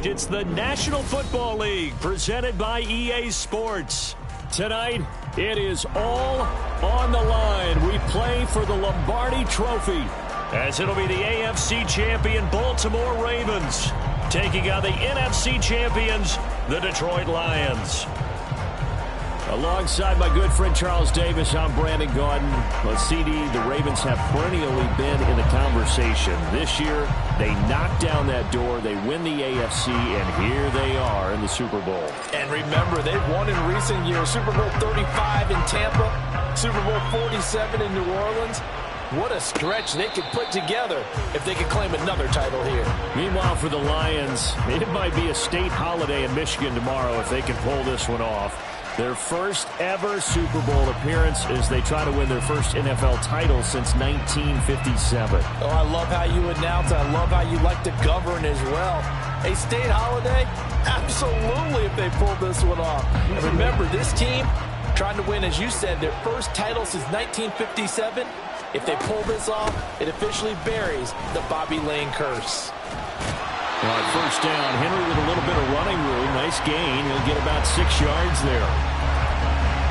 It's the National Football League presented by EA Sports. Tonight, it is all on the line. We play for the Lombardi Trophy, as it'll be the AFC champion Baltimore Ravens taking on the NFC champions, the Detroit Lions. Alongside my good friend Charles Davis, I'm Brandon Gaudin. Well, CD, the Ravens have perennially been in the conversation. This year, they knock down that door, they win the AFC, and here they are in the Super Bowl. And remember, they've won in recent years. Super Bowl 35 in Tampa, Super Bowl 47 in New Orleans. What a stretch they could put together if they could claim another title here. Meanwhile, for the Lions, it might be a state holiday in Michigan tomorrow if they can pull this one off. Their first ever Super Bowl appearance as they try to win their first NFL title since 1957. Oh, I love how you announce. I love how you like to govern as well. A state holiday? Absolutely if they pull this one off. And remember, this team trying to win, as you said, their first title since 1957. If they pull this off, it officially buries the Bobby Lane curse. All right, first down, Henry with a little bit of running room. Nice gain. He'll get about 6 yards there.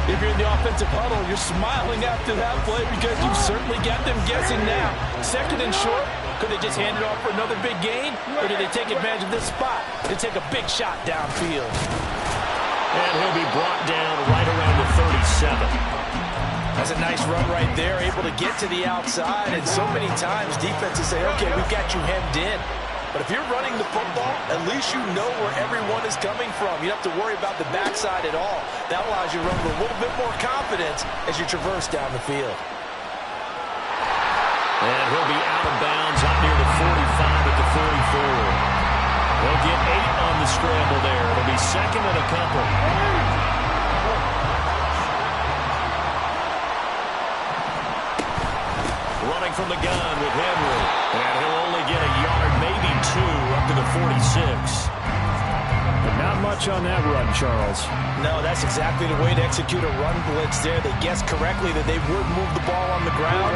If you're in the offensive huddle, you're smiling after that play because you've certainly got them guessing now. Second and short, could they just hand it off for another big gain? Or did they take advantage of this spot to take a big shot downfield? And he'll be brought down right around the 37. That's a nice run right there, able to get to the outside. And so many times defenses say, okay, we've got you hemmed in. But if you're running the football, at least you know where everyone is coming from. You don't have to worry about the backside at all. That allows you to run with a little bit more confidence as you traverse down the field. And he'll be out of bounds up near the 45 at the 44. They'll get 8 on the scramble there. It'll be second and a couple. Running from the gun with Henry. And he'll only get a yard, maybe 2, up to the 46. But not much on that run, Charles. No, that's exactly the way to execute a run blitz there. They guessed correctly that they would move the ball on the ground,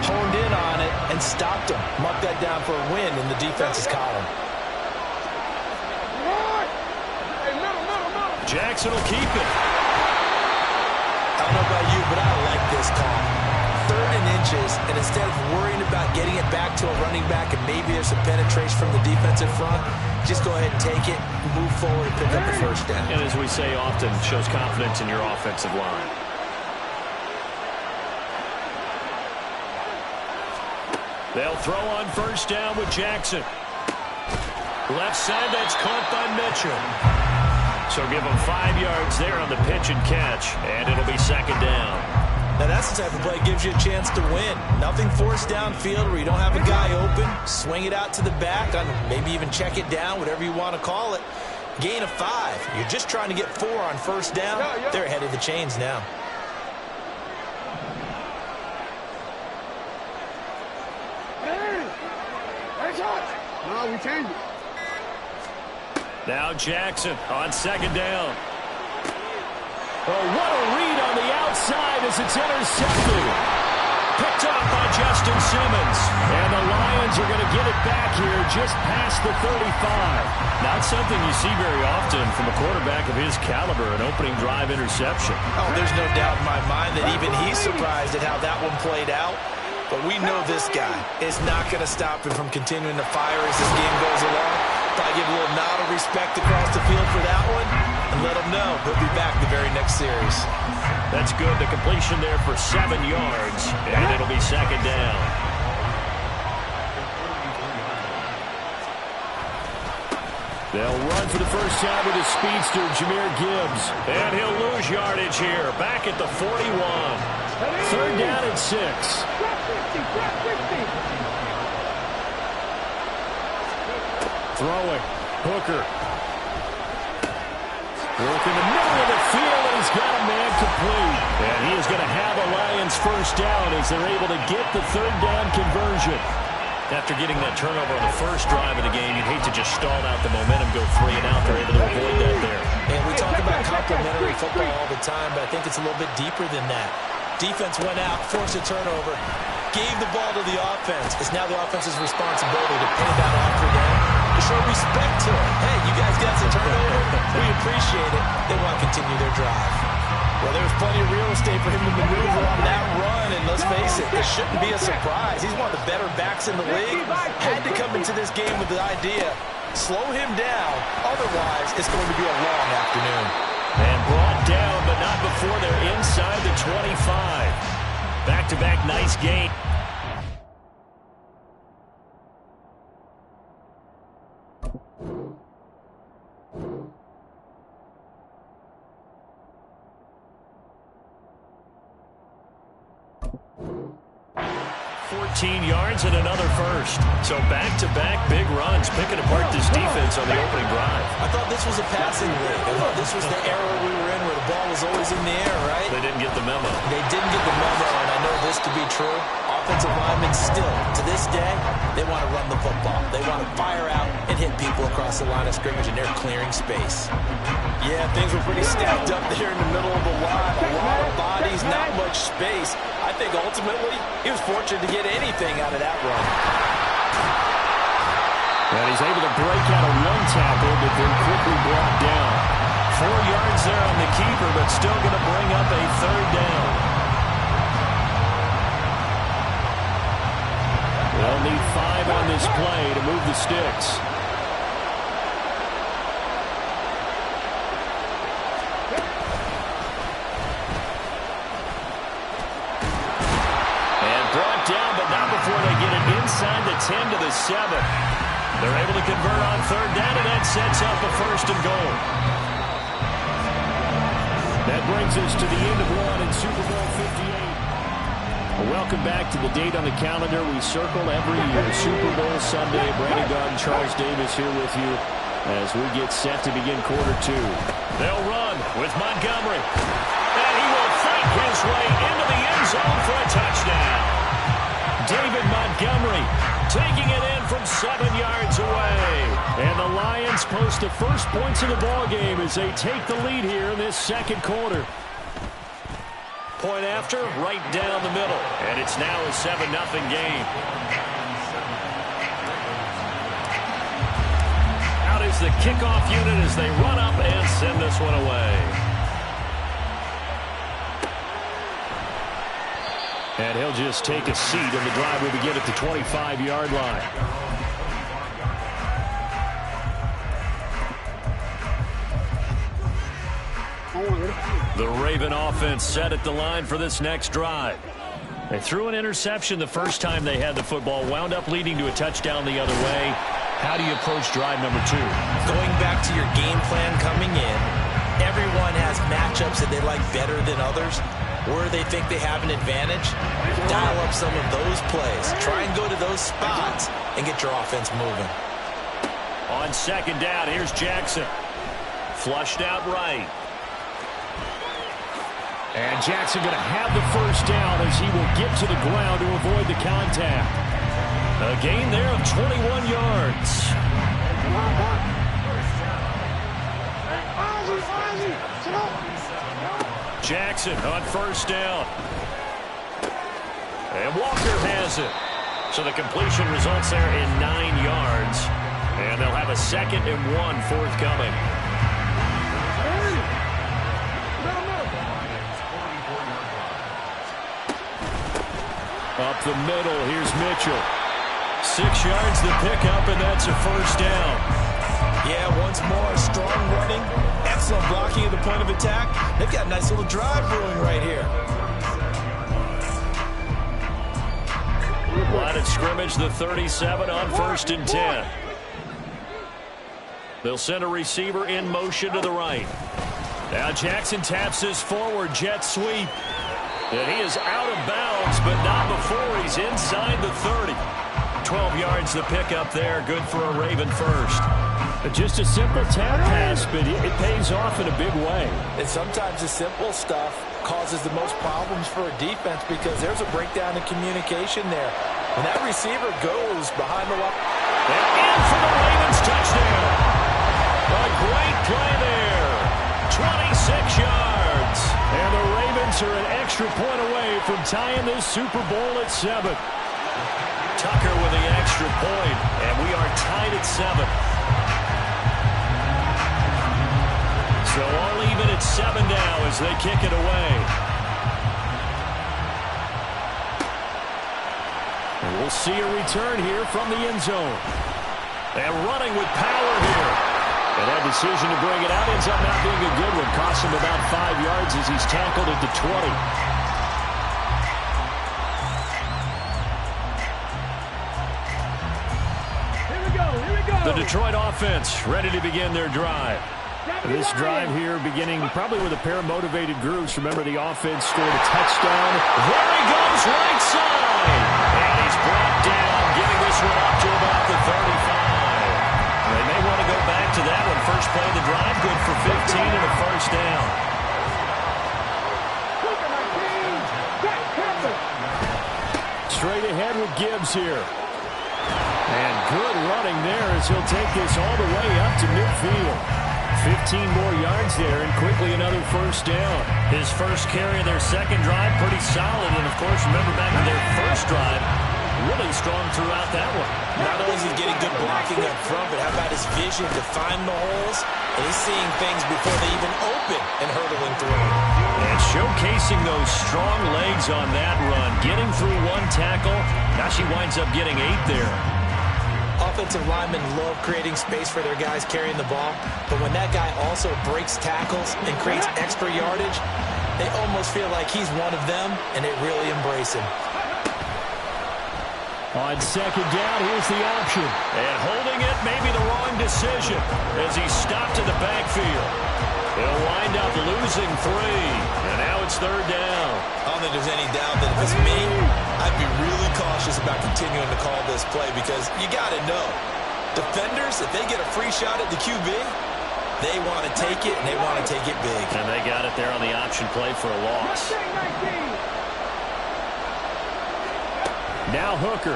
honed in on it, and stopped them. Mark that down for a win in the defense's column. Jackson will keep it. I don't know about you, but I like this call. 3rd and inches, and instead of worrying about getting it back to a running back and maybe there's some penetration from the defensive front, just go ahead and take it, move forward, and pick up the first down. And as we say often, shows confidence in your offensive line. They'll throw on first down with Jackson. Left side, that's caught by Mitchell. So give them 5 yards there on the pitch and catch, and it'll be second down. Now that's the type of play that gives you a chance to win. Nothing forced downfield where you don't have a guy open. Swing it out to the back, maybe even check it down, whatever you want to call it. Gain of 5. You're just trying to get 4 on first down. They're ahead of the chains now. No, we changed it. Now Jackson on second down. Oh, what a read on the outside as it's intercepted. Picked up by Justin Simmons. And the Lions are going to get it back here just past the 35. Not something you see very often from a quarterback of his caliber, an opening drive interception. Oh, there's no doubt in my mind that even he's surprised at how that one played out. But we know this guy is not going to stop him from continuing to fire as this game goes along. Probably give a little nod of respect across the field for that one and let him know he'll be back the very next series. That's good. The completion there for 7 yards, and it'll be second down. They'll run for the first time with his speedster, Jahmyr Gibbs. And he'll lose yardage here, back at the 41. 3rd down and 6. Throwing. Hooker. Work in the middle of the field, and he's got a man complete. And he is going to have a Lions first down as they're able to get the 3rd down conversion. After getting that turnover on the first drive of the game, you'd hate to just stall out the momentum, go 3 and out. They're able to avoid that there. And we talk about complementary football all the time, but I think it's a little bit deeper than that. Defense went out, forced a turnover, gave the ball to the offense. It's now the offense's responsibility to pay that off for them, to show respect to him. Hey, you guys got some turnover? We appreciate it. They want to continue their drive. Well, there was plenty of real estate for him to maneuver on that run, and let's face it, it shouldn't be a surprise. He's one of the better backs in the league. Had to come into this game with the idea, slow him down, otherwise it's going to be a long afternoon. And brought down, but not before they're inside the 25. Back-to-back nice gain. Yards and another first. So back-to-back big runs, picking apart this defense on the opening drive. I thought this was a passing league. I thought this was the era we were in where the ball was always in the air, right? They didn't get the memo. They didn't get the memo, and I know this to be true. Offensive linemen still, to this day, they want to run the football. They want to fire out and hit people across the line of scrimmage, and they're clearing space. Yeah, things were pretty stacked up there in the middle of the line. A lot of bodies, not much space. I think ultimately he was fortunate to get anything out of that run. And he's able to break out of one tackle, but then quickly brought down. 4 yards there on the keeper, but still going to bring up a third down. They'll need 5 on this play to move the sticks. Down, but not before they get it inside the 10 to the 7. They're able to convert on third down, and that sets up a first and goal. That brings us to the end of one in Super Bowl 58. Welcome back to the date on the calendar we circle every year, Super Bowl Sunday. Brandon Gaudin, Charles Davis here with you as we get set to begin quarter 2. They'll run with Montgomery, and he will fight his way into the end zone for a touchdown. David Montgomery taking it in from 7 yards away. And the Lions post the first points of the ball game as they take the lead here in this second quarter. Point after, right down the middle. And it's now a 7-0 game. Out is the kickoff unit as they run up and send this one away. And he'll just take a seat, and the drive will begin at the 25-yard line. The Raven offense set at the line for this next drive. They threw an interception the first time they had the football, wound up leading to a touchdown the other way. How do you approach drive number 2? Going back to your game plan coming in, everyone has matchups that they like better than others. Where they think they have an advantage, dial up some of those plays. Try and go to those spots and get your offense moving. On second down, here's Jackson. Flushed out right. And Jackson going to have the first down as he will get to the ground to avoid the contact. A gain there of 21 yards. Jackson on first down. And Walker has it. So the completion results there in 9 yards. And they'll have a 2nd and 1 forthcoming. Up the middle, here's Mitchell. 6 yards the pickup, and that's a first down. Yeah, once more, strong running, excellent blocking at the point of attack. They've got a nice little drive brewing right here. Line of scrimmage, the 37 on 1st and 10. They'll send a receiver in motion to the right. Now Jackson taps his forward jet sweep. And he is out of bounds, but not before he's inside the 30. 12 yards the pickup there, good for a Raven first. Just a simple tap pass, but it pays off in a big way. And sometimes the simple stuff causes the most problems for a defense because there's a breakdown in communication there. When that receiver goes behind the line. And in for the Ravens touchdown. A great play there. 26 yards. And the Ravens are an extra point away from tying this Super Bowl at 7. Tucker with the extra point, and we are tied at 7. So all even at 7 now as they kick it away. And we'll see a return here from the end zone. And running with power here. And that decision to bring it out ends up not being a good one. Costs him about 5 yards as he's tackled at the 20. The Detroit offense ready to begin their drive. This drive here beginning probably with a pair of motivated groups. Remember, the offense scored a touchdown. There he goes, right side. And he's brought down, getting this one up to about the 35. They may want to go back to that one. First play of the drive, good for 15 and a first down. Straight ahead with Gibbs here. And good running there as he'll take this all the way up to midfield. 15 more yards there and quickly another first down. His first carry of their second drive, pretty solid. And, of course, remember back to their first drive, really strong throughout that one. Not only is he getting good blocking up front, but how about his vision to find the holes? And he's seeing things before they even open and hurdling through them. And showcasing those strong legs on that run. Getting through one tackle. Now she winds up getting 8 there. Offensive linemen love creating space for their guys carrying the ball, but when that guy also breaks tackles and creates extra yardage, they almost feel like he's one of them, and they really embrace him. On second down, here's the option. And holding it, maybe the wrong decision as he stopped in the backfield. He'll wind up losing 3, and now it's third down. I don't think there's any doubt that if it's me, I'd be really cautious about continuing to call this play because you got to know, defenders, if they get a free shot at the QB, they want to take it, and they want to take it big. And they got it there on the option play for a loss. Now Hooker.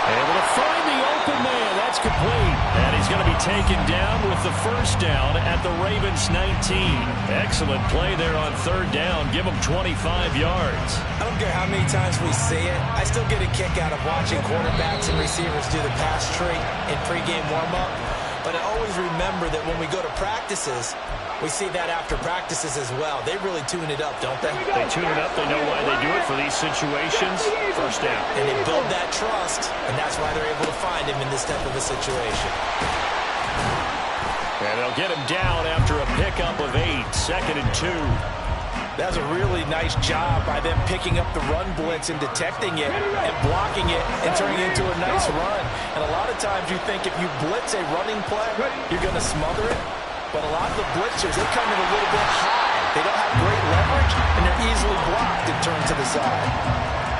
Able to find the open man. That's complete. And he's going to be taken down with the first down at the Ravens 19. Excellent play there on third down. Give them 25 yards. I don't care how many times we see it. I still get a kick out of watching quarterbacks and receivers do the pass tree in pregame warm-up. But I always remember that when we go to practices, we see that after practices as well. They really tune it up, don't they? They tune it up. They know why they do it for these situations. First down. And they build that trust, and that's why they're able to find him in this type of a situation. And they'll get him down after a pickup of 8. Second and 2. That was a really nice job by them picking up the run blitz and detecting it and blocking it and turning it into a nice run. And a lot of times you think if you blitz a running play, you're going to smother it. But a lot of the blitzers, they come in a little bit high. They don't have great leverage, and they're easily blocked and turned to the side.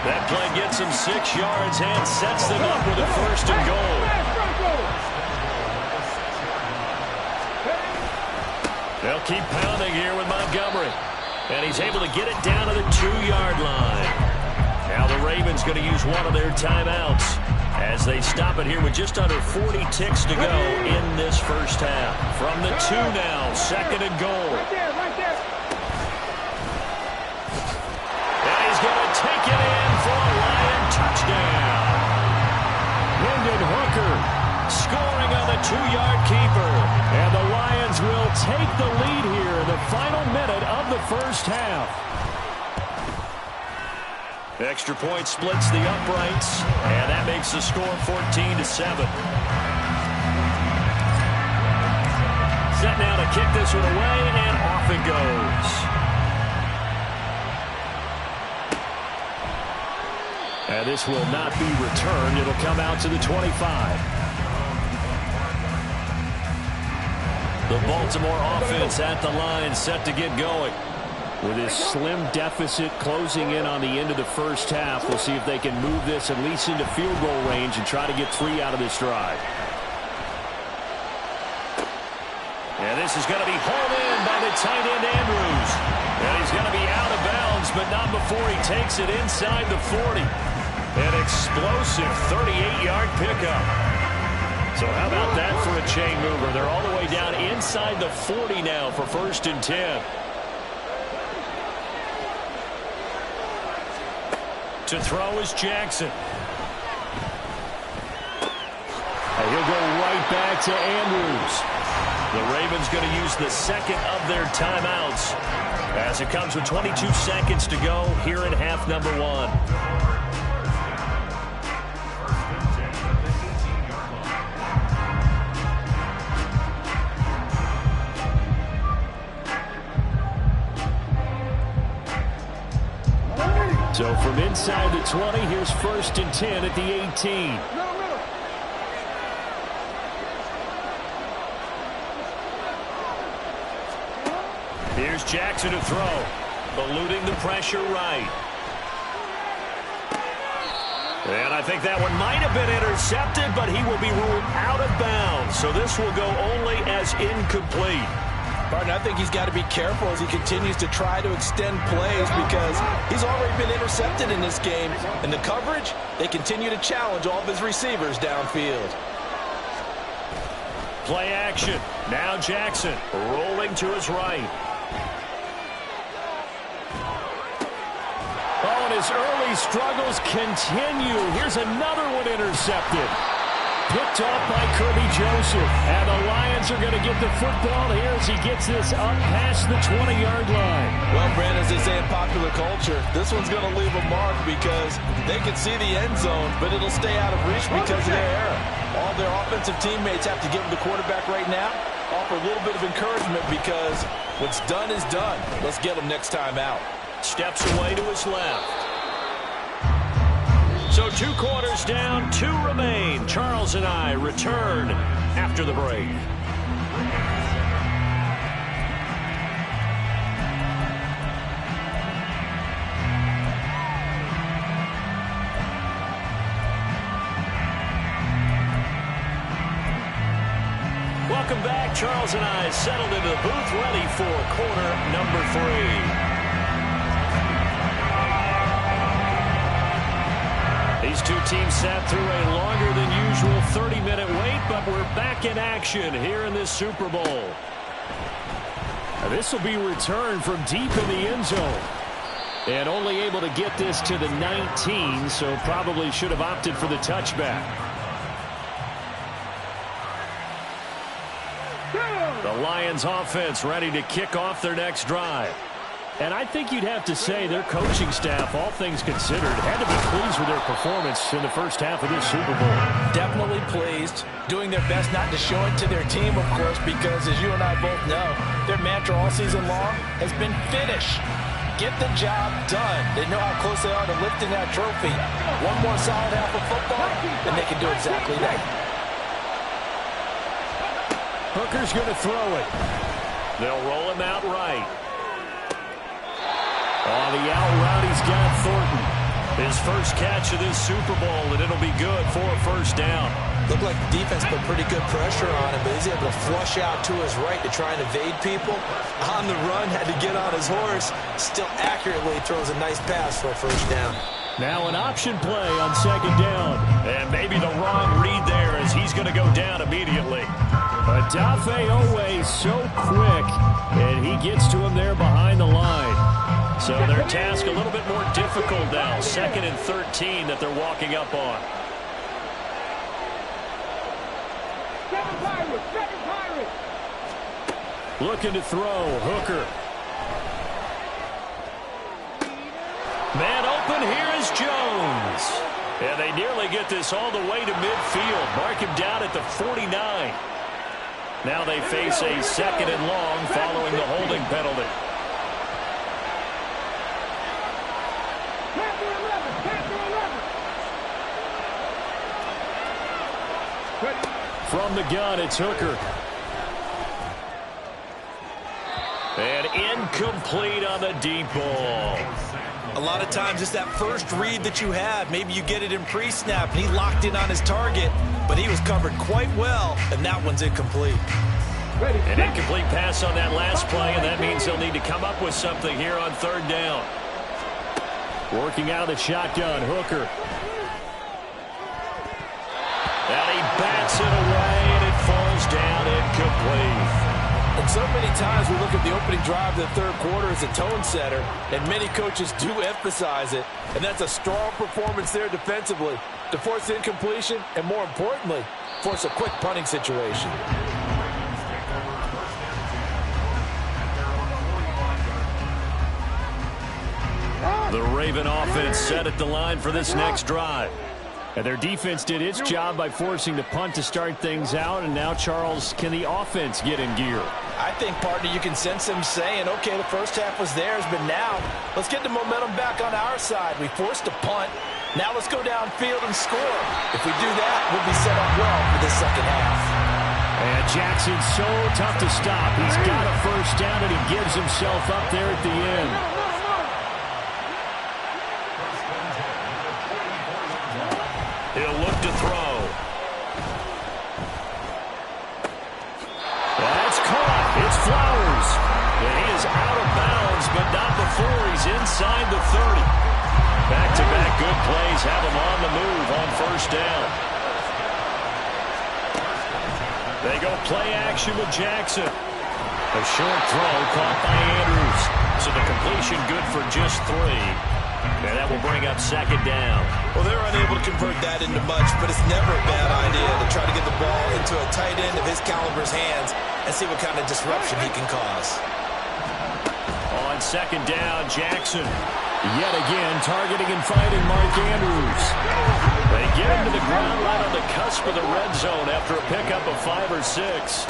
That play gets them 6 yards and sets them up with a first and goal. They'll keep pounding here with Montgomery. And he's able to get it down to the 2-yard line. Now the Ravens going to use one of their timeouts as they stop it here with just under 40 ticks to go in this first half. From the 2 now, second and goal. And he's going to take it in for a Lion touchdown. Hendon Hooker scoring on the 2-yard keeper. And the Lions will take the lead here in the final minute of the first half. Extra point splits the uprights, and that makes the score 14-7. Set now to kick this one away, and off it goes. And this will not be returned. It'll come out to the 25. The Baltimore offense at the line, set to get going. With this slim deficit closing in on the end of the first half, we'll see if they can move this at least into field goal range and try to get 3 out of this drive. And this is going to be hauled in by the tight end Andrews. And he's going to be out of bounds, but not before he takes it inside the 40. An explosive 38-yard pickup. So how about that for a chain mover? They're all the way down inside the 40 now for first and 10. To throw is Jackson. And he'll go right back to Andrews. The Ravens going to use the second of their timeouts as it comes with 22 seconds to go here in half number one. So from inside the 20, here's 1st and 10 at the 18. Here's Jackson to throw, eluding the pressure right. And I think that one might have been intercepted, but he will be ruled out of bounds. So this will go only as incomplete. Partner, I think he's got to be careful as he continues to try to extend plays because he's already been intercepted in this game. And the coverage, they continue to challenge all of his receivers downfield. Play action. Now Jackson rolling to his right. Oh, and his early struggles continue. Here's another one intercepted. Picked off by Kirby Joseph. And the Lions are going to get the football here as he gets this up past the 20-yard line. Well, Brandon, as they say in popular culture, this one's going to leave a mark because they can see the end zone, but it'll stay out of reach because of their error. All their offensive teammates have to give the quarterback right now, offer a little bit of encouragement because what's done is done. Let's get them next time out. Steps away to his left. So 2 quarters down, 2 remain. Charles and I return after the break. Welcome back. Charles and I settled into the booth, ready for quarter number 3. These two teams sat through a longer than usual 30-minute wait, but we're back in action here in this Super Bowl. Now, this will be returned from deep in the end zone. And only able to get this to the 19, so probably should have opted for the touchback. The Lions offense ready to kick off their next drive. And I think you'd have to say their coaching staff, all things considered, had to be pleased with their performance in the first half of this Super Bowl. Definitely pleased, doing their best not to show it to their team, of course, because as you and I both know, their mantra all season long has been finish. Get the job done. They know how close they are to lifting that trophy. One more solid half of football, and they can do exactly that. Hooker's going to throw it. They'll roll him out right. On the out route, he's got Thornton. His first catch of this Super Bowl, and it'll be good for a first down. Looked like the defense put pretty good pressure on him, but he's able to flush out to his right to try and evade people. On the run, had to get on his horse. Still accurately throws a nice pass for a first down. Now an option play on 2nd down. And maybe the wrong read there as he's going to go down immediately. But Dafe Owe so quick, and he gets to him there behind the line. So their task a little bit more difficult now. 2nd and 13 that they're walking up on. Looking to throw, Hooker. Man open, here is Jones. And they nearly get this all the way to midfield. Mark him down at the 49. Now they face a 2nd and long following the holding penalty. From the gun, it's Hooker. And incomplete on the deep ball. A lot of times it's that first read that you have. Maybe you get it in pre-snap, and he locked in on his target, but he was covered quite well, and that one's incomplete. An incomplete pass on that last play, and that means they'll need to come up with something here on 3rd down. Working out of the shotgun, Hooker. And he bats it away, and it falls down incomplete. And so many times we look at the opening drive of the 3rd quarter as a tone setter, and many coaches do emphasize it, and that's a strong performance there defensively to force incompletion and, more importantly, force a quick punting situation. The Raven offense set at the line for this next drive. And their defense did its job by forcing the punt to start things out. And now, Charles, can the offense get in gear? I think, partner, you can sense them saying, okay, the first half was theirs, but now let's get the momentum back on our side. We forced a punt. Now let's go downfield and score. If we do that, we'll be set up well for the second half. And Jackson's so tough to stop. He's got a first down, and he gives himself up there at the end. He'll look to throw. That's caught. It's Flowers. And he is out of bounds, but not before he's inside the 30. Back-to-back good plays have him on the move on first down. They go play action with Jackson. A short throw caught by Andrews. So the completion good for just 3. And that will bring up second down. Well, they're unable to convert that into much, but it's never a bad idea to try to get the ball into a tight end of his caliber's hands and see what kind of disruption he can cause. On second down, Jackson yet again targeting and fighting Mark Andrews. They get him to the ground right on the cusp of the red zone after a pickup of 5 or 6.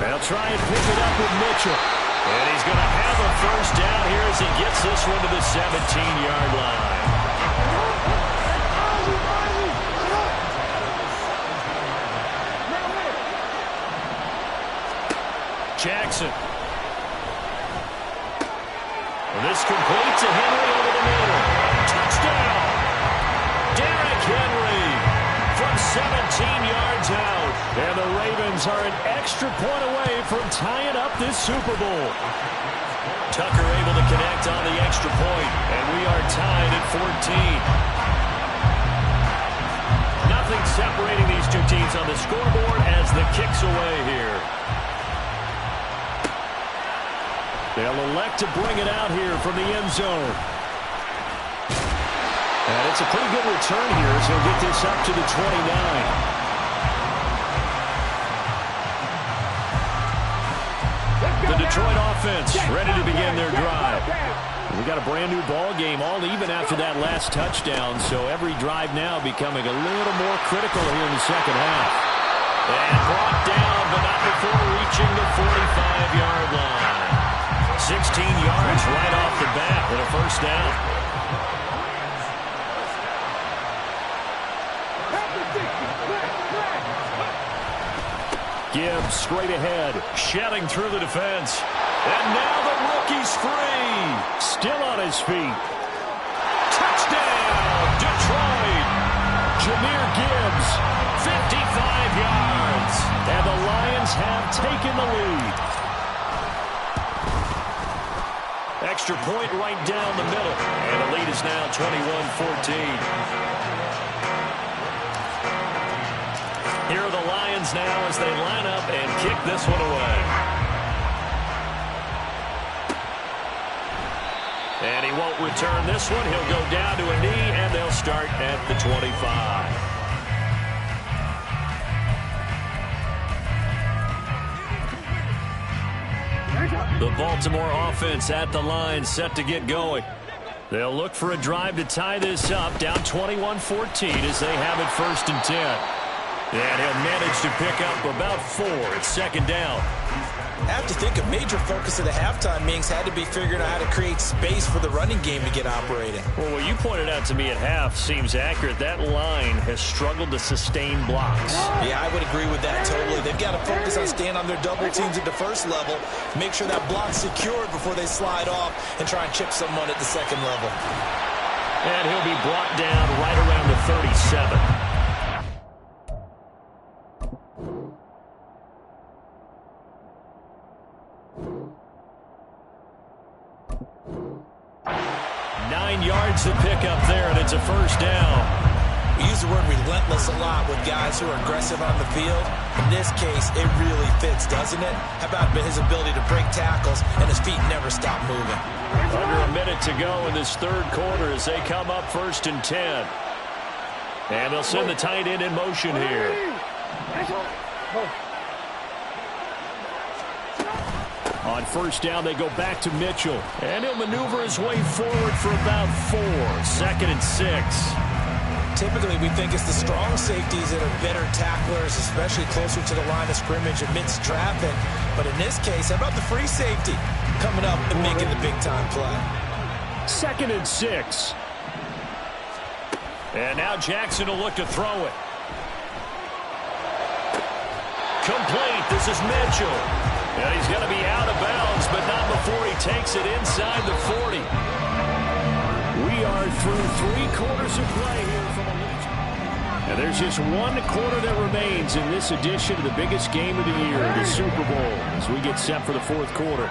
They'll try and pick it up with Mitchell. And he's going to have a first down here as he gets this one to the 17-yard line. Jackson. And this complete to Henry over the middle. Touchdown! Derrick Henry from 17 yards out. And the Ravens are an extra point away from tying up this Super Bowl. Tucker able to connect on the extra point, and we are tied at 14. Nothing separating these two teams on the scoreboard as the kick's away here. They'll elect to bring it out here from the end zone. And it's a pretty good return here as he'll get this up to the 29. The Detroit offense ready to begin their drive. We got a brand new ball game, all even after that last touchdown, so every drive now becoming a little more critical here in the second half. And brought down, but not before reaching the 45-yard line. 16 yards right off the bat with a first down. Gibbs straight ahead, shedding through the defense. And now the rookie's free. Still on his feet. Touchdown, Detroit. Jahmyr Gibbs, 55 yards. And the Lions have taken the lead. Extra point right down the middle. And the lead is now 21-14. Here are the Lions now as they line up and kick this one away. And he won't return this one. He'll go down to a knee, and they'll start at the 25. The Baltimore offense at the line, set to get going. They'll look for a drive to tie this up, down 21-14 as they have it first and 10. And he'll manage to pick up about 4 at second down. I have to think a major focus of the halftime meetings had to be figuring out how to create space for the running game to get operating. Well, what you pointed out to me at half seems accurate. That line has struggled to sustain blocks. Yeah, I would agree with that totally. They've got to focus on staying on their double teams at the first level, make sure that block's secured before they slide off and try and chip someone at the second level. And he'll be brought down right around the 37. Yards to pick up there, and it's a first down. We use the word relentless a lot with guys who are aggressive on the field. In this case, it really fits, doesn't it? How about his ability to break tackles and his feet never stop moving? Under a minute to go in this third quarter as they come up first and 10. And they'll send the tight end in motion here. On first down, they go back to Mitchell. And he'll maneuver his way forward for about 4. 2nd and 6. Typically, we think it's the strong safeties that are better tacklers, especially closer to the line of scrimmage amidst traffic. But in this case, how about the free safety coming up and making the big-time play? 2nd and 6. And now Jackson will look to throw it. Complete. This is Mitchell. And he's going to be out of bounds, but not before he takes it inside the 40. We are through 3 quarters of play here from Allegiant. And there's just 1 quarter that remains in this edition of the biggest game of the year, the Super Bowl, as we get set for the 4th quarter.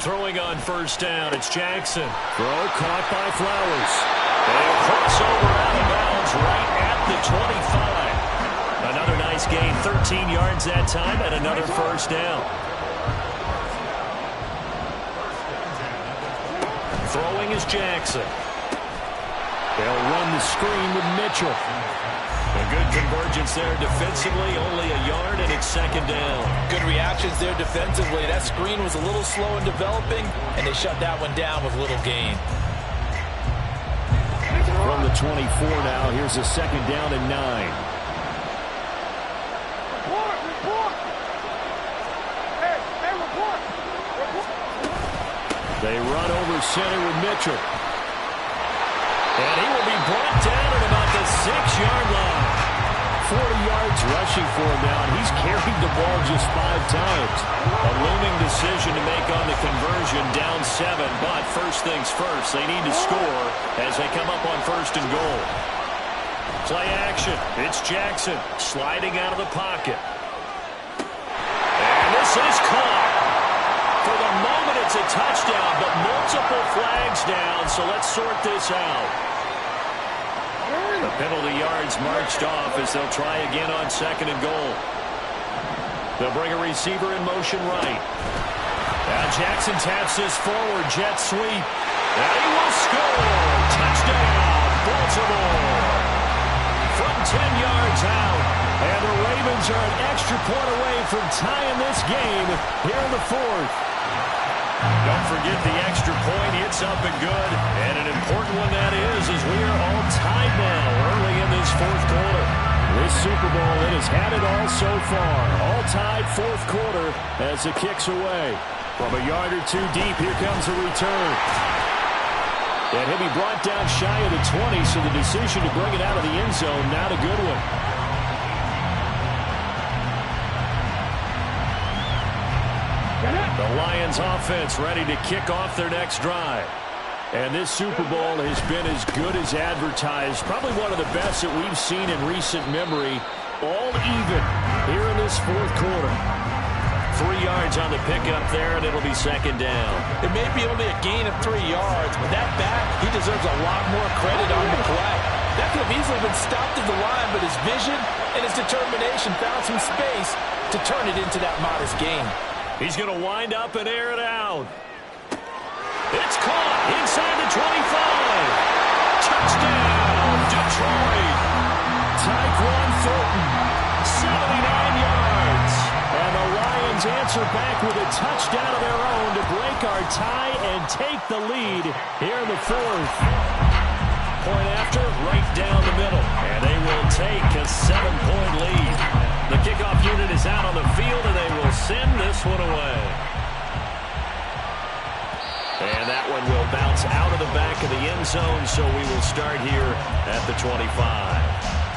Throwing on first down, it's Jackson. Throw caught by Flowers. And crossover out of bounds right at the 25. Another nice gain, 13 yards that time, and another first down. Throwing is Jackson. They'll run the screen with Mitchell. A good convergence there defensively, only a yard, and it's 2nd down. Good reactions there defensively. That screen was a little slow in developing, and they shut that one down with little gain. From the 24 now, here's a 2nd down and 9. They run over center with Mitchell. And he will be brought down at about the 6-yard line. 40 yards rushing for him now, and he's carried the ball just 5 times. A looming decision to make on the conversion, down 7. But first things first, they need to score as they come up on 1st and goal. Play action. It's Jackson sliding out of the pocket. And this is caught. For the moment, it's a touchdown, but multiple flags down, so let's sort this out. The penalty yards marched off as they'll try again on 2nd and goal. They'll bring a receiver in motion right. Now Jackson taps this forward, jet sweep. And he will score. Touchdown, Baltimore. From 10 yards out. And the Ravens are an extra point away from tying this game here in the 4th. Don't forget the extra point. It's up and good. And an important one that is, as we are all tied now early in this 4th quarter. This Super Bowl, it has had it all so far. All tied 4th quarter as it kicks away. From a yard or 2 deep, here comes a return. And he'll be brought down shy of the 20, so the decision to bring it out of the end zone, not a good one. The Lions offense ready to kick off their next drive. And this Super Bowl has been as good as advertised. Probably one of the best that we've seen in recent memory. All even here in this 4th quarter. 3 yards on the pickup there, and it'll be 2nd down. It may be only a gain of 3 yards, but that back, he deserves a lot more credit on the play. That could have easily been stopped at the line, but his vision and his determination found some space to turn it into that modest gain. He's going to wind up and air it out. It's caught inside the 25. Touchdown, Detroit. Tyquan Thornton, 79 yards. And the Lions answer back with a touchdown of their own to break our tie and take the lead here in the 4th. Point after, right down the middle. And they will take a 7-point lead. The kickoff unit is out on the field, and they will send this one away. And that one will bounce out of the back of the end zone, so we will start here at the 25.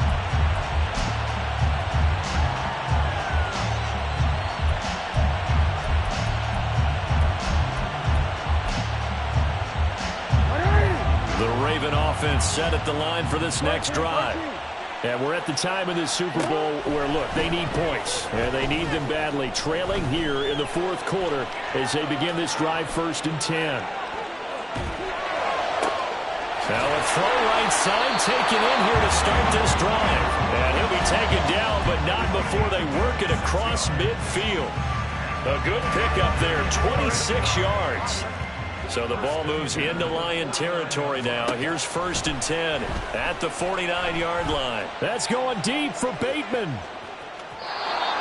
The Raven offense set at the line for this next drive. And we're at the time in this Super Bowl where, look, they need points. And they need them badly. Trailing here in the 4th quarter as they begin this drive 1st and 10. Now a throw right side taken in here to start this drive. And he'll be taken down, but not before they work it across midfield. A good pickup there, 26 yards. So the ball moves into Lion territory now. Here's 1st and 10 at the 49-yard line. That's going deep for Bateman.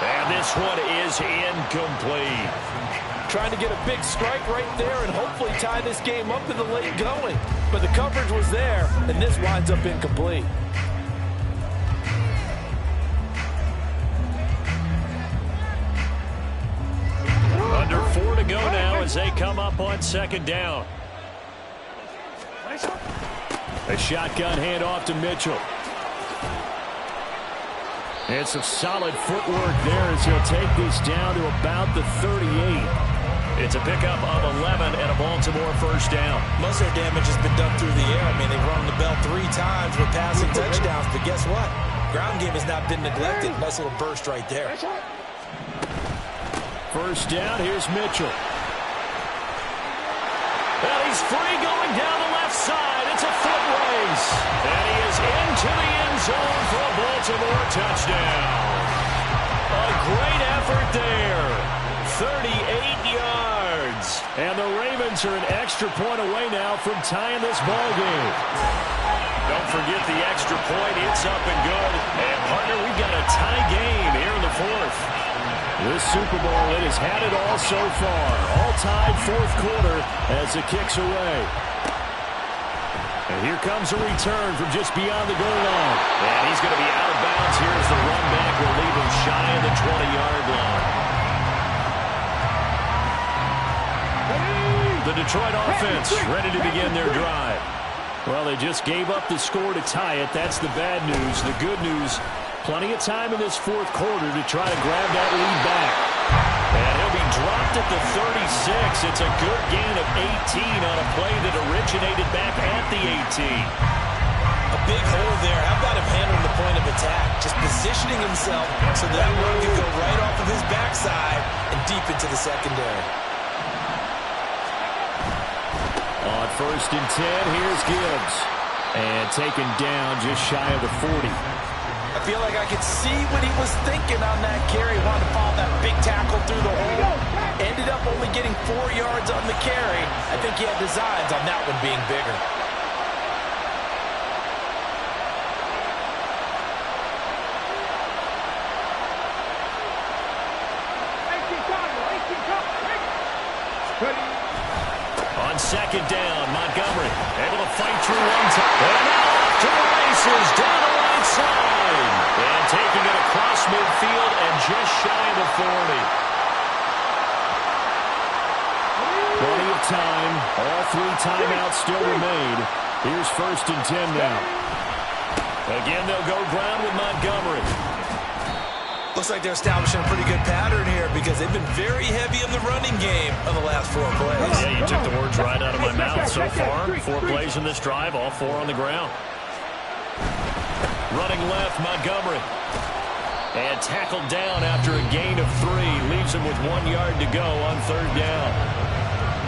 And this one is incomplete. Trying to get a big strike right there and hopefully tie this game up in the late going. But the coverage was there, and this winds up incomplete. Under 4 to go now as they come up on second down. A shotgun handoff to Mitchell. And some solid footwork there as he'll take this down to about the 38. It's a pickup of 11 and a Baltimore first down. Most of their damage has been done through the air. I mean, they've rung the bell 3 times with passing touchdowns, but guess what? Ground game has not been neglected. Nice little burst right there. First down, here's Mitchell. And he's free going down the left side. It's a foot race. And he is into the end zone for a Baltimore touchdown. A great effort there. 38 yards. And the Ravens are an extra point away now from tying this ball game. Don't forget the extra point. It's up and good. And, partner, we've got a tie game here in the fourth. This Super Bowl, it has had it all so far. All tied fourth quarter as it kicks away. And here comes a return from just beyond the goal line. And he's going to be out of bounds here as the run back will leave him shy of the 20-yard line. The Detroit offense ready to begin their drive. Well, they just gave up the score to tie it. That's the bad news. The good news, plenty of time in this fourth quarter to try to grab that lead back. And he'll be dropped at the 36. It's a good gain of 18 on a play that originated back at the 18. A big hole there. How about him handling the point of attack? Just positioning himself so that run could go right off of his backside and deep into the secondary. On first and 10, here's Gibbs. And taken down just shy of the 40. I feel like I could see what he was thinking on that carry. Wanted to follow that big tackle through the hole. Ended up only getting 4 yards on the carry. I think he had designs on that one being bigger. On second down, Montgomery able to fight through one time. And now off to the races down the right side. And taking it across midfield and just shy of the 40. Plenty of time. All 3 timeouts still remain. Here's first and 10 now. Again, they'll go ground with Montgomery. Looks like they're establishing a pretty good pattern here because they've been very heavy in the running game of the last 4 plays. Yeah, you took the words right out of my mouth so far. 4 plays in this drive, all 4 on the ground. Running left, Montgomery. And tackled down after a gain of 3. Leaves him with 1 yard to go on third down.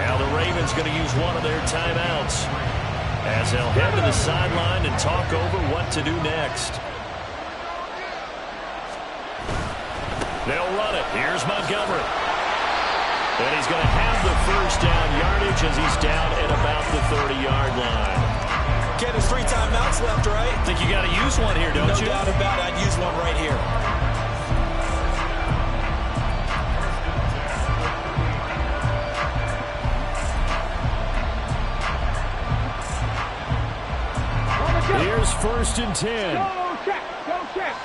Now the Ravens going to use one of their timeouts as they'll head to the sideline and talk over what to do next. They'll run it. Here's Montgomery. And he's going to have the first down yardage as he's down at about the 30-yard line. Ken, there's 3 timeouts left, right? Think you got to use one here, don't you? No doubt about it. I'd use one right here. Here's first and 10. Go check. Go check.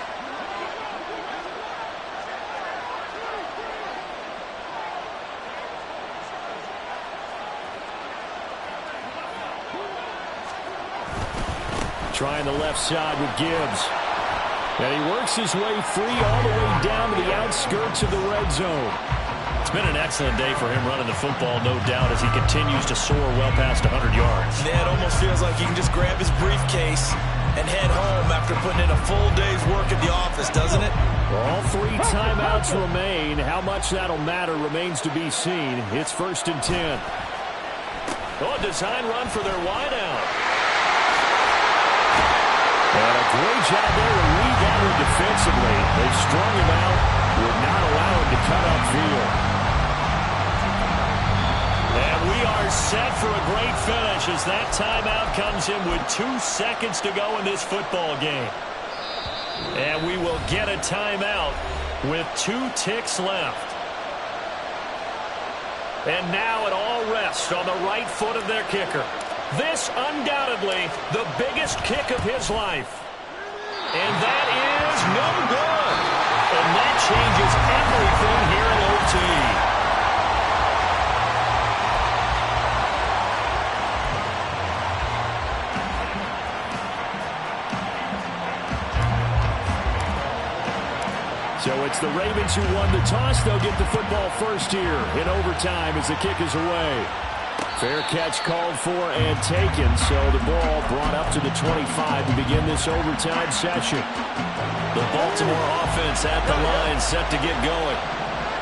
Trying the left side with Gibbs. And he works his way free all the way down to the outskirts of the red zone. It's been an excellent day for him running the football, no doubt, as he continues to soar well past 100 yards. Yeah, it almost feels like he can just grab his briefcase and head home after putting in a full day's work at the office, doesn't it? All 3 timeouts remain. How much that'll matter remains to be seen. It's first and 10. Oh, a design run for their wideout. And a great job there to lead that one defensively. They strung him out, would not allow him to cut upfield. And we are set for a great finish as that timeout comes in with 2 seconds to go in this football game. And we will get a timeout with 2 ticks left. And now it all rests on the right foot of their kicker. This undoubtedly the biggest kick of his life. And that is no good. And that changes everything here in OT. So it's the Ravens who won the toss. They'll get the football first here in overtime as the kick is away. Fair catch called for and taken. So the ball brought up to the 25 to begin this overtime session. The Baltimore offense at the line set to get going.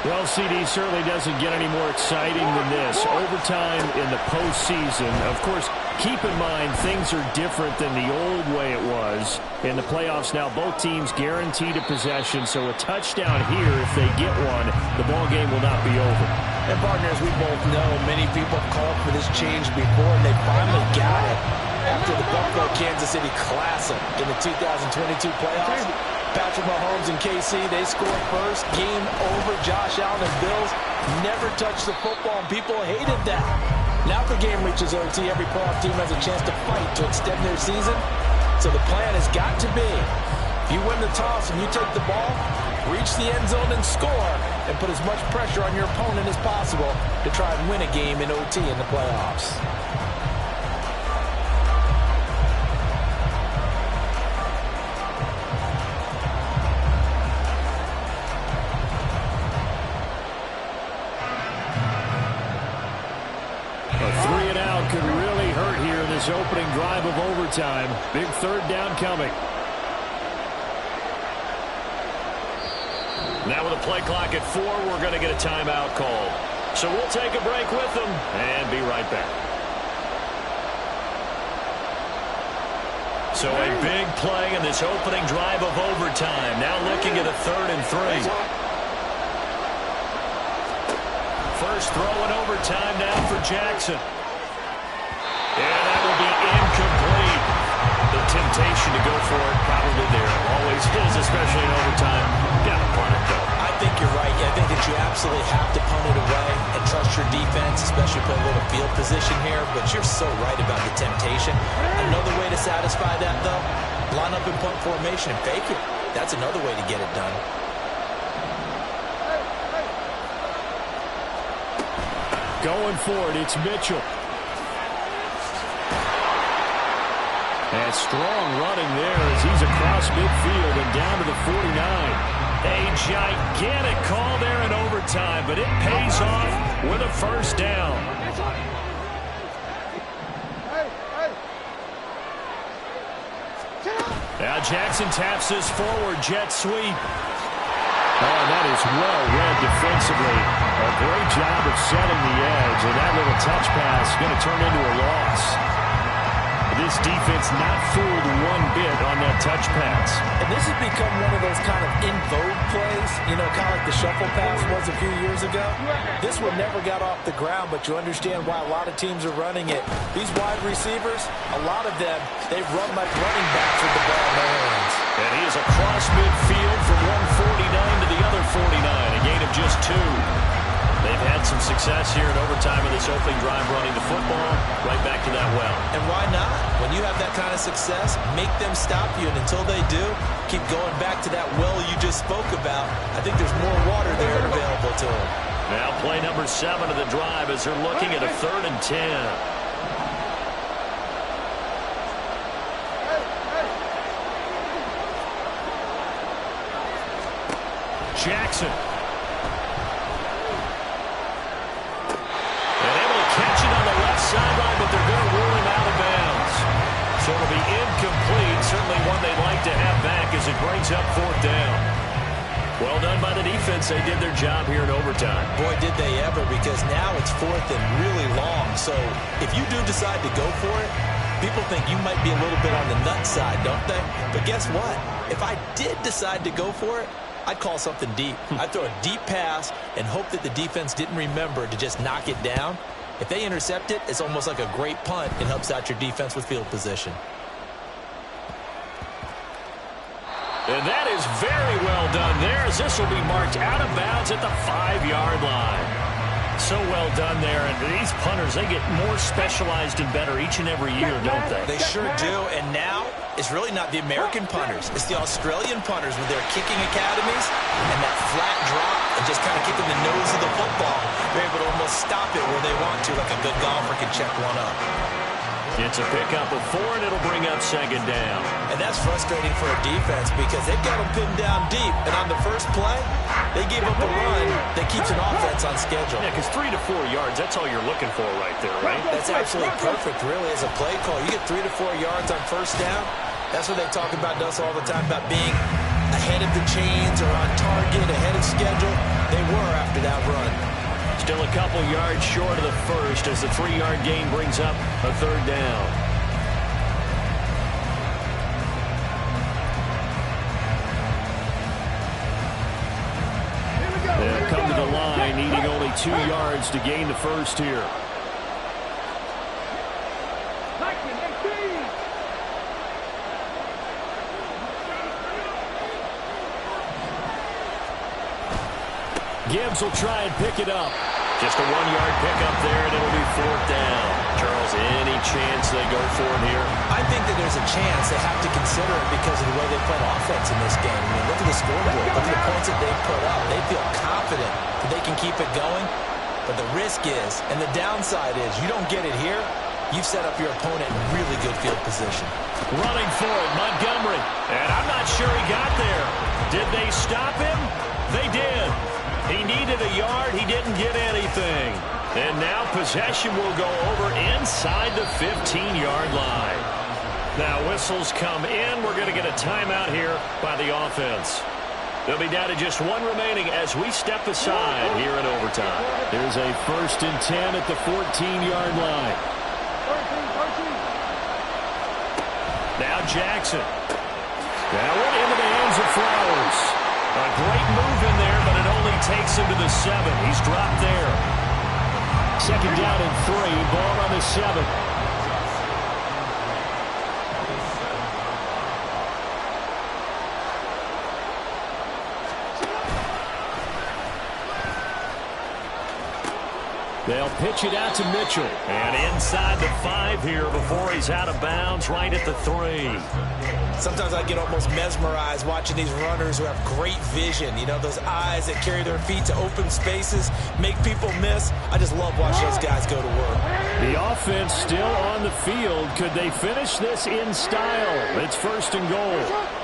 Well, CD certainly doesn't get any more exciting than this. Overtime in the postseason. Of course, keep in mind things are different than the old way it was. In the playoffs now, both teams guaranteed a possession, so a touchdown here, if they get one, the ball game will not be over. And partners, we both know many people called for this change before, and they finally got it. After the Buffalo-Kansas City Classic in the 2022 playoffs, Patrick Mahomes and KC, they scored first. Game over. Josh Allen and Bills never touched the football, and people hated that. Now the game reaches OT. Every playoff team has a chance to fight to extend their season. So the plan has got to be, if you win the toss and you take the ball, reach the end zone and score, and put as much pressure on your opponent as possible to try and win a game in OT in the playoffs. Could really hurt here in this opening drive of overtime. Big third down coming. Now with a play clock at 4, we're going to get a timeout call. So we'll take a break with them and be right back. So a big play in this opening drive of overtime. Now looking at a 3rd and 3. First throw in overtime now for Jackson. And that will be incomplete. The temptation to go for it probably there. Always is, especially in overtime. Got to punt it, though. I think you're right. I think that you absolutely have to punt it away and trust your defense, especially play a little field position here. But you're so right about the temptation. Another way to satisfy that, though, line up in punt formation and fake it. That's another way to get it done. Going for it, it's Mitchell. And strong running there as he's across midfield and down to the 49. A gigantic call there in overtime, but it pays off with a first down. Now Jackson taps his forward jet sweep. Oh, that is well read defensively. A great job of setting the edge, and that little touch pass is going to turn into a loss. This defense not fooled one bit on that touch pass. And this has become one of those kind of in vogue plays, you know, kind of like the shuffle pass was a few years ago. This one never got off the ground, but you understand why a lot of teams are running it. These wide receivers, a lot of them, they run like running backs with the ball in their hands. And he is across midfield from 149 to the other 49, a gain of just 2. They've had some success here in overtime in this opening drive running the football right back to that well. And why not? When you have that kind of success, make them stop you. And until they do, keep going back to that well you just spoke about. I think there's more water there available to them. Now play number 7 of the drive as they're looking at a 3rd and 10. Jackson. Sideline, but they're going to rule him out of bounds. So it'll be incomplete. Certainly one they'd like to have back as it brings up 4th down. Well done by the defense. They did their job here in overtime. Boy, did they ever, because now it's 4th and really long. So if you do decide to go for it, people think you might be a little bit on the nut side, don't they? But guess what? If I did decide to go for it, I'd call something deep. I'd throw a deep pass and hope that the defense didn't remember to just knock it down. If they intercept it, it's almost like a great punt. It helps out your defense with field position. And that is very well done there, as this will be marked out of bounds at the 5-yard line. So well done there. And these punters, they get more specialized and better each and every year, don't they? They sure do. And now it's really not the American punters. It's the Australian punters with their kicking academies and that flat drop and just kind of kicking the nose of the football. They're able to almost stop it where they want to, like a good golfer can check one up. It's a pickup of 4, and it'll bring up 2nd down. And that's frustrating for a defense because they've got them pinned down deep. And on the first play, they gave up a run that keeps an offense on schedule. Yeah, because 3 to 4 yards, that's all you're looking for right there, right? That's absolutely perfect, really, as a play call. You get 3 to 4 yards on first down. That's what they talk about us all the time, about being ahead of the chains or on target, ahead of schedule. They were after that run. Still a couple yards short of the first as the 3-yard gain brings up a 3rd down. They'll come to the line, needing only 2 yards to gain the first here. Gibbs will try and pick it up. Just a 1-yard pickup there, and it'll be 4th down. Charles, any chance they go for it here? I think that there's a chance. They have to consider it because of the way they played offense in this game. I mean, look at the scoreboard. Look at the points that they've put up. They feel confident that they can keep it going. But the risk is, and the downside is, you don't get it here, you've set up your opponent in really good field position. Running for it, Montgomery. And I'm not sure he got there. Did they stop him? They did. He needed a yard. He didn't get anything. And now possession will go over inside the 15-yard line. Now whistles come in. We're going to get a timeout here by the offense. They'll be down to just 1 remaining as we step aside here in overtime. Here's a 1st and 10 at the 14-yard line. Now Jackson. That one into the hands of Flowers. A great move in there, but it only takes him to the 7. He's dropped there. 2nd down and 3. Ball on the 7. They'll pitch it out to Mitchell. And inside the 5 here before he's out of bounds, right at the 3. Sometimes I get almost mesmerized watching these runners who have great vision. You know, those eyes that carry their feet to open spaces, make people miss. I just love watching those guys go to work. The offense still on the field. Could they finish this in style? It's 1st and goal.